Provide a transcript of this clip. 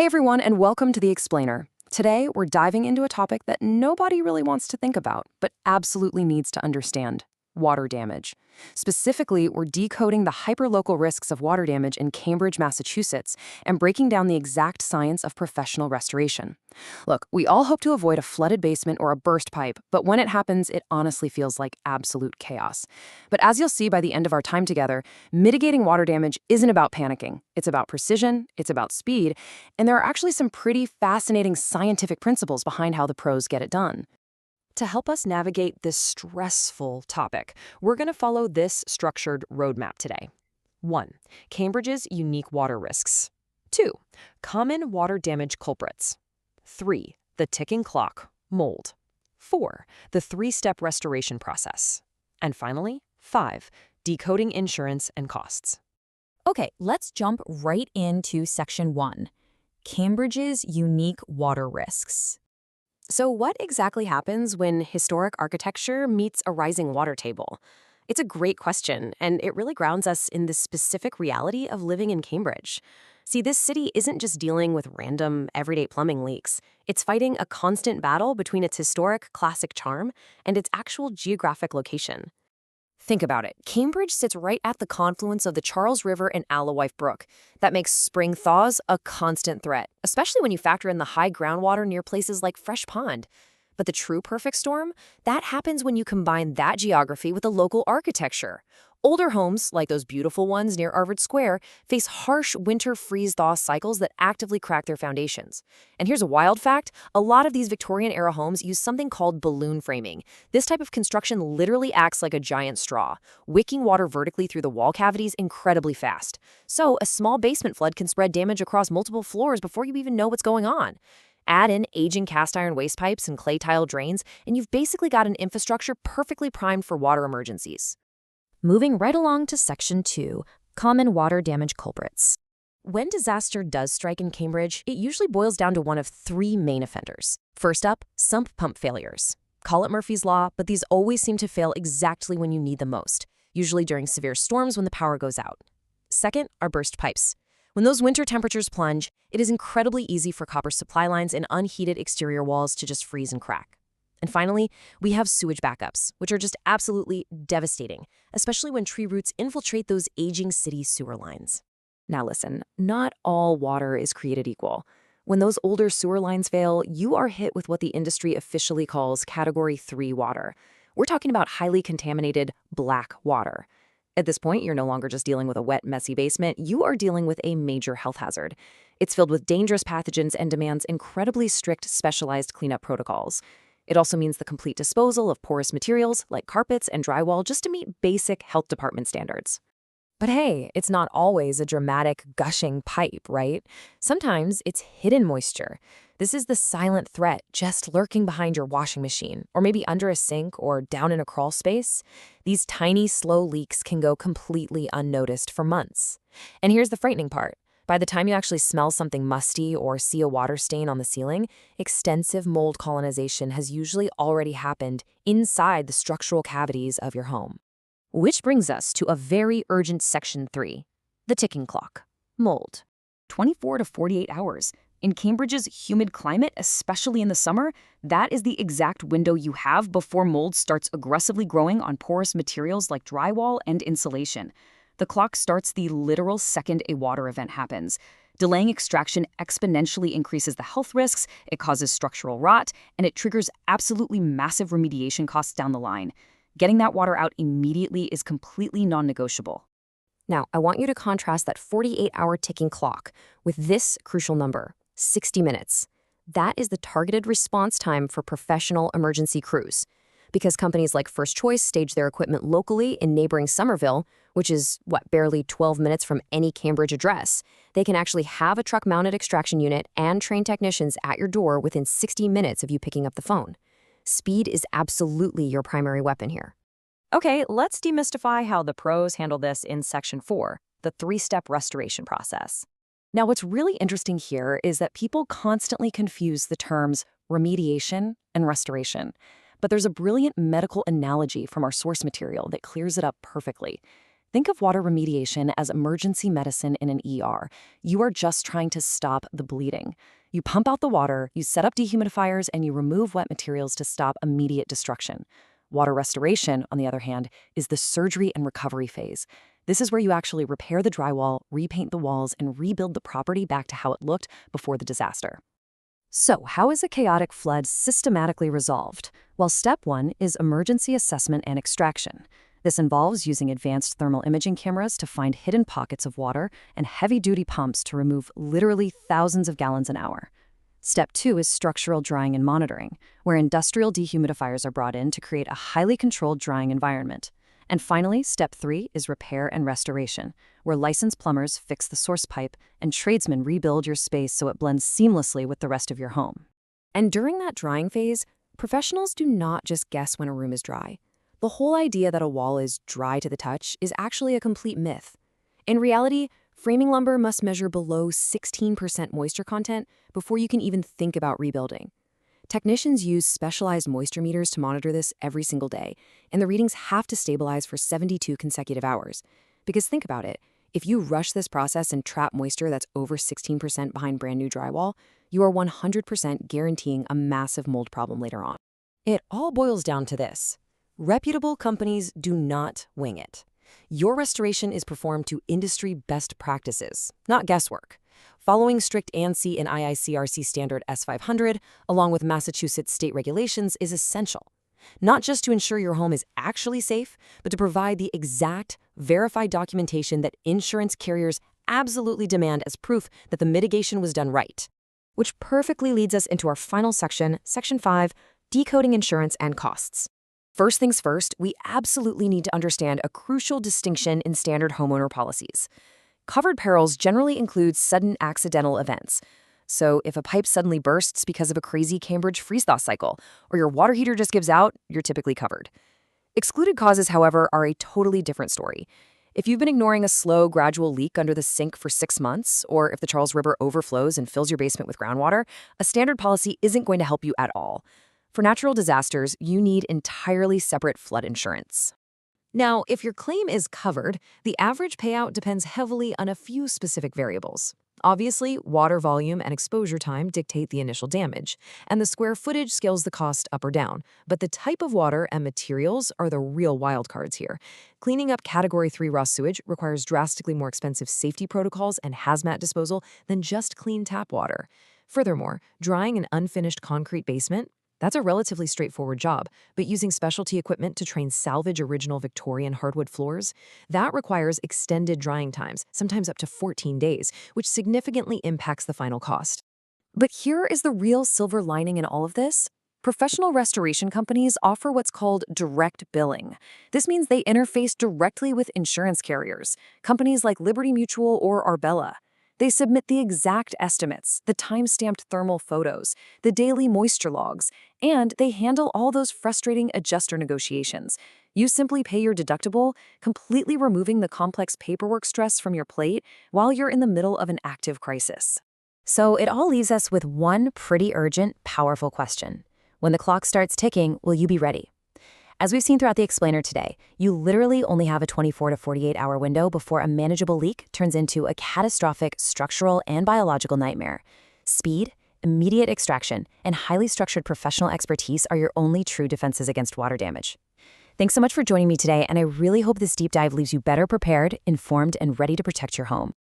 Hey everyone, and welcome to The Explainer. Today, we're diving into a topic that nobody really wants to think about, but absolutely needs to understand: water damage. Specifically, we're decoding the hyperlocal risks of water damage in Cambridge, Massachusetts, and breaking down the exact science of professional restoration. Look, we all hope to avoid a flooded basement or a burst pipe, but when it happens, it honestly feels like absolute chaos. But as you'll see by the end of our time together, mitigating water damage isn't about panicking. It's about precision, it's about speed, and there are actually some pretty fascinating scientific principles behind how the pros get it done. To help us navigate this stressful topic, we're going to follow this structured roadmap today. 1. Cambridge's unique water risks. 2. Common water damage culprits. 3. The ticking clock, mold. 4. The three-step restoration process. And finally, 5. Decoding insurance and costs. Okay, let's jump right into Section 1, Cambridge's unique water risks. So what exactly happens when historic architecture meets a rising water table? It's a great question, and it really grounds us in the specific reality of living in Cambridge. See, this city isn't just dealing with random, everyday plumbing leaks. It's fighting a constant battle between its historic, classic charm and its actual geographic location. Think about it. Cambridge sits right at the confluence of the Charles River and Alewife Brook. That makes spring thaws a constant threat, especially when you factor in the high groundwater near places like Fresh Pond. But the true perfect storm? That happens when you combine that geography with the local architecture. Older homes, like those beautiful ones near Arvard Square, face harsh winter freeze-thaw cycles that actively crack their foundations. And here's a wild fact: a lot of these Victorian-era homes use something called balloon framing. This type of construction literally acts like a giant straw, wicking water vertically through the wall cavities incredibly fast. So a small basement flood can spread damage across multiple floors before you even know what's going on. Add in aging cast iron waste pipes and clay tile drains, and you've basically got an infrastructure perfectly primed for water emergencies. Moving right along to Section 2, common water damage culprits. When disaster does strike in Cambridge, it usually boils down to one of three main offenders. First up, sump pump failures. Call it Murphy's Law, but these always seem to fail exactly when you need them most, usually during severe storms when the power goes out. Second are burst pipes. When those winter temperatures plunge, it is incredibly easy for copper supply lines and unheated exterior walls to just freeze and crack. And finally, we have sewage backups, which are just absolutely devastating, especially when tree roots infiltrate those aging city sewer lines. Now listen, not all water is created equal. When those older sewer lines fail, you are hit with what the industry officially calls Category 3 water. We're talking about highly contaminated black water. At this point, you're no longer just dealing with a wet, messy basement, you are dealing with a major health hazard. It's filled with dangerous pathogens and demands incredibly strict, specialized cleanup protocols. It also means the complete disposal of porous materials like carpets and drywall just to meet basic health department standards. But hey, it's not always a dramatic, gushing pipe, right? Sometimes it's hidden moisture. This is the silent threat just lurking behind your washing machine, or maybe under a sink or down in a crawl space. These tiny, slow leaks can go completely unnoticed for months. And here's the frightening part. By the time you actually smell something musty or see a water stain on the ceiling, extensive mold colonization has usually already happened inside the structural cavities of your home. Which brings us to a very urgent Section 3, the ticking clock, mold. 24 to 48 hours. In Cambridge's humid climate, especially in the summer, that is the exact window you have before mold starts aggressively growing on porous materials like drywall and insulation. The clock starts the literal second a water event happens. Delaying extraction exponentially increases the health risks, it causes structural rot, and it triggers absolutely massive remediation costs down the line. Getting that water out immediately is completely non-negotiable. Now, I want you to contrast that 48-hour ticking clock with this crucial number: 60 minutes. That is the targeted response time for professional emergency crews. Because companies like First Choice stage their equipment locally in neighboring Somerville, which is, barely 12 minutes from any Cambridge address, they can actually have a truck-mounted extraction unit and trained technicians at your door within 60 minutes of you picking up the phone. Speed is absolutely your primary weapon here. Okay, let's demystify how the pros handle this in Section 4, the three-step restoration process. Now, what's really interesting here is that people constantly confuse the terms remediation and restoration. But there's a brilliant medical analogy from our source material that clears it up perfectly. Think of water remediation as emergency medicine in an ER. You are just trying to stop the bleeding. You pump out the water, you set up dehumidifiers, and you remove wet materials to stop immediate destruction. Water restoration, on the other hand, is the surgery and recovery phase. This is where you actually repair the drywall, repaint the walls, and rebuild the property back to how it looked before the disaster. So, how is a chaotic flood systematically resolved? Well, step 1 is emergency assessment and extraction. This involves using advanced thermal imaging cameras to find hidden pockets of water and heavy-duty pumps to remove literally thousands of gallons an hour. Step 2 is structural drying and monitoring, where industrial dehumidifiers are brought in to create a highly controlled drying environment. And finally, step 3 is repair and restoration, where licensed plumbers fix the source pipe and tradesmen rebuild your space so it blends seamlessly with the rest of your home. And during that drying phase, professionals do not just guess when a room is dry. The whole idea that a wall is dry to the touch is actually a complete myth. In reality, framing lumber must measure below 16% moisture content before you can even think about rebuilding. Technicians use specialized moisture meters to monitor this every single day, and the readings have to stabilize for 72 consecutive hours. Because think about it, if you rush this process and trap moisture that's over 16% behind brand new drywall, you are 100% guaranteeing a massive mold problem later on. It all boils down to this. Reputable companies do not wing it. Your restoration is performed to industry best practices, not guesswork. Following strict ANSI and IICRC standard S500, along with Massachusetts state regulations, is essential. Not just to ensure your home is actually safe, but to provide the exact, verified documentation that insurance carriers absolutely demand as proof that the mitigation was done right. Which perfectly leads us into our final section, Section 5, Decoding Insurance and Costs. First things first, we absolutely need to understand a crucial distinction in standard homeowner policies. Covered perils generally include sudden accidental events. So if a pipe suddenly bursts because of a crazy Cambridge freeze-thaw cycle, or your water heater just gives out, you're typically covered. Excluded causes, however, are a totally different story. If you've been ignoring a slow, gradual leak under the sink for 6 months, or if the Charles River overflows and fills your basement with groundwater, a standard policy isn't going to help you at all. For natural disasters, you need entirely separate flood insurance. Now, if your claim is covered, the average payout depends heavily on a few specific variables. Obviously, water volume and exposure time dictate the initial damage, and the square footage scales the cost up or down. But the type of water and materials are the real wildcards here. Cleaning up Category 3 raw sewage requires drastically more expensive safety protocols and hazmat disposal than just clean tap water. Furthermore, drying an unfinished concrete basement, that's a relatively straightforward job, but using specialty equipment to train salvage original Victorian hardwood floors, that requires extended drying times, sometimes up to 14 days, which significantly impacts the final cost. But here is the real silver lining in all of this. Professional restoration companies offer what's called direct billing. This means they interface directly with insurance carriers, companies like Liberty Mutual or Arbella. They submit the exact estimates, the time-stamped thermal photos, the daily moisture logs, and they handle all those frustrating adjuster negotiations. You simply pay your deductible, completely removing the complex paperwork stress from your plate while you're in the middle of an active crisis. So it all leaves us with one pretty urgent, powerful question. When the clock starts ticking, will you be ready? As we've seen throughout the explainer today, you literally only have a 24 to 48-hour window before a manageable leak turns into a catastrophic structural and biological nightmare. Speed, immediate extraction, and highly structured professional expertise are your only true defenses against water damage. Thanks so much for joining me today, and I really hope this deep dive leaves you better prepared, informed, and ready to protect your home.